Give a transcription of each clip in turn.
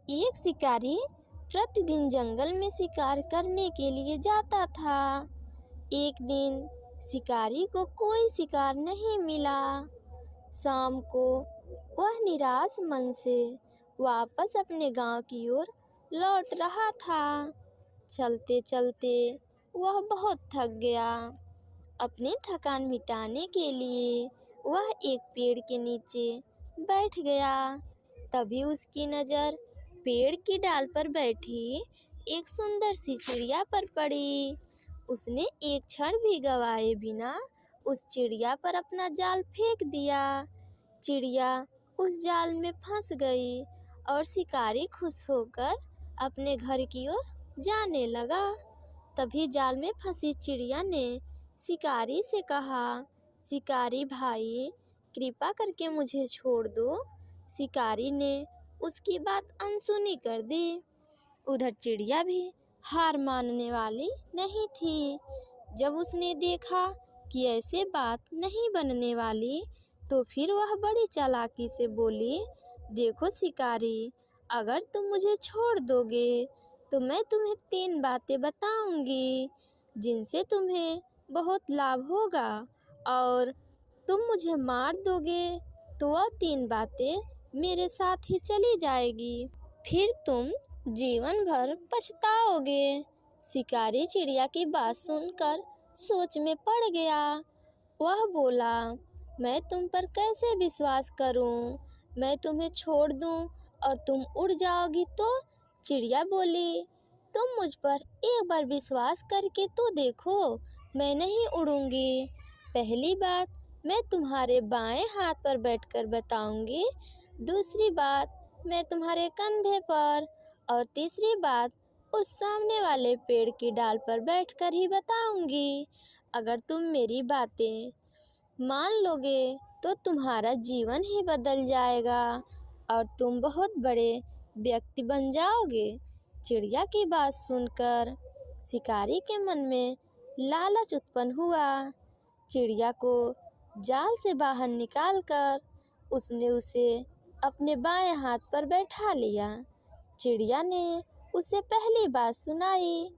एक शिकारी प्रतिदिन जंगल में शिकार करने के लिए जाता था। एक दिन शिकारी को कोई शिकार नहीं मिला। शाम को वह निराश मन से वापस अपने गांव की ओर लौट रहा था। चलते चलते वह बहुत थक गया। अपनी थकान मिटाने के लिए वह एक पेड़ के नीचे बैठ गया। तभी उसकी नज़र पेड़ की डाल पर बैठी एक सुंदर सी चिड़िया पर पड़ी। उसने एक क्षण भी गवाए बिना उस चिड़िया पर अपना जाल फेंक दिया। चिड़िया उस जाल में फंस गई और शिकारी खुश होकर अपने घर की ओर जाने लगा। तभी जाल में फंसी चिड़िया ने शिकारी से कहा, शिकारी भाई, कृपा करके मुझे छोड़ दो। शिकारी ने उसकी बात अनसुनी कर दी। उधर चिड़िया भी हार मानने वाली नहीं थी। जब उसने देखा कि ऐसे बात नहीं बनने वाली, तो फिर वह बड़ी चालाकी से बोली, देखो शिकारी, अगर तुम मुझे छोड़ दोगे तो मैं तुम्हें 3 बातें बताऊंगी जिनसे तुम्हें बहुत लाभ होगा, और तुम मुझे मार दोगे तो वह 3 बातें मेरे साथ ही चली जाएगी। फिर तुम जीवन भर पछताओगे। शिकारी चिड़िया की बात सुनकर सोच में पड़ गया। वह बोला, मैं तुम पर कैसे विश्वास करूं? मैं तुम्हें छोड़ दूं और तुम उड़ जाओगी तो? चिड़िया बोली, तुम मुझ पर एक बार विश्वास करके तो देखो, मैं नहीं उड़ूंगी। पहली बात मैं तुम्हारे बाएं हाथ पर बैठकर बताऊंगी, दूसरी बात मैं तुम्हारे कंधे पर, और तीसरी बात उस सामने वाले पेड़ की डाल पर बैठकर ही बताऊंगी। अगर तुम मेरी बातें मान लोगे तो तुम्हारा जीवन ही बदल जाएगा और तुम बहुत बड़े व्यक्ति बन जाओगे। चिड़िया की बात सुनकर शिकारी के मन में लालच उत्पन्न हुआ। चिड़िया को जाल से बाहर निकालकर उसने उसे अपने बाएं हाथ पर बैठा लिया। चिड़िया ने उसे पहली बात सुनाई,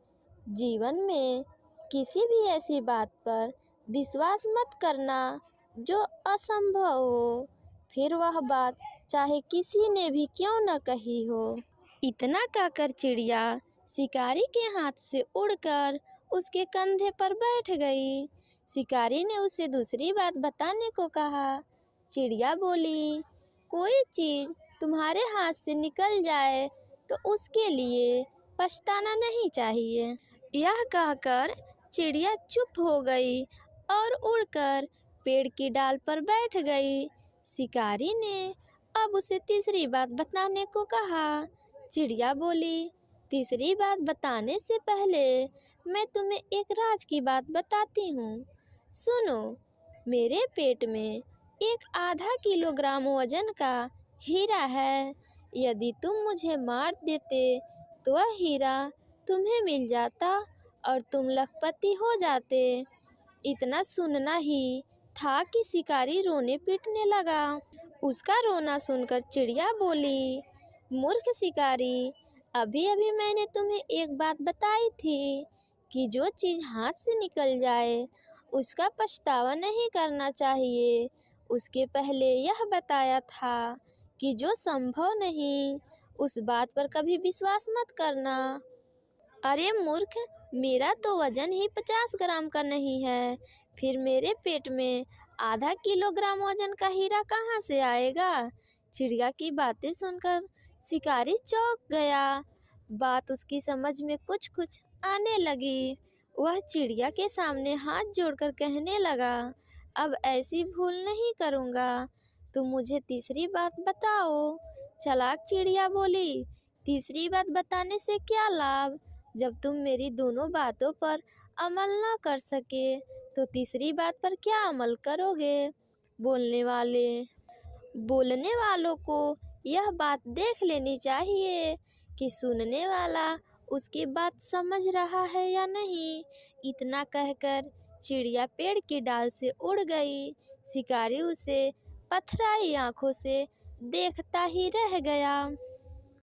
जीवन में किसी भी ऐसी बात पर विश्वास मत करना जो असंभव हो, फिर वह बात चाहे किसी ने भी क्यों न कही हो। इतना कहकर चिड़िया शिकारी के हाथ से उड़कर उसके कंधे पर बैठ गई। शिकारी ने उसे दूसरी बात बताने को कहा। चिड़िया बोली, कोई चीज़ तुम्हारे हाथ से निकल जाए तो उसके लिए पछताना नहीं चाहिए। यह कहकर चिड़िया चुप हो गई और उड़कर पेड़ की डाल पर बैठ गई। शिकारी ने अब उसे तीसरी बात बताने को कहा। चिड़िया बोली, तीसरी बात बताने से पहले मैं तुम्हें एक राज की बात बताती हूँ। सुनो, मेरे पेट में एक आधा किलोग्राम वजन का हीरा है। यदि तुम मुझे मार देते तो वह हीरा तुम्हें मिल जाता और तुम लखपति हो जाते। इतना सुनना ही था कि शिकारी रोने पीटने लगा। उसका रोना सुनकर चिड़िया बोली, मूर्ख शिकारी, अभी अभी मैंने तुम्हें एक बात बताई थी कि जो चीज़ हाथ से निकल जाए उसका पछतावा नहीं करना चाहिए। उसके पहले यह बताया था कि जो संभव नहीं उस बात पर कभी विश्वास मत करना। अरे मूर्ख, मेरा तो वजन ही 50 ग्राम का नहीं है, फिर मेरे पेट में आधा किलोग्राम वजन का हीरा कहाँ से आएगा? चिड़िया की बातें सुनकर शिकारी चौंक गया। बात उसकी समझ में कुछ कुछ आने लगी। वह चिड़िया के सामने हाथ जोड़कर कहने लगा, अब ऐसी भूल नहीं करूँगा, तुम मुझे तीसरी बात बताओ। चालाक चिड़िया बोली, तीसरी बात बताने से क्या लाभ? जब तुम मेरी दोनों बातों पर अमल न कर सके तो तीसरी बात पर क्या अमल करोगे? बोलने वालों को यह बात देख लेनी चाहिए कि सुनने वाला उसकी बात समझ रहा है या नहीं। इतना कहकर चिड़िया पेड़ की डाल से उड़ गई। शिकारी उसे पथराई आंखों से देखता ही रह गया।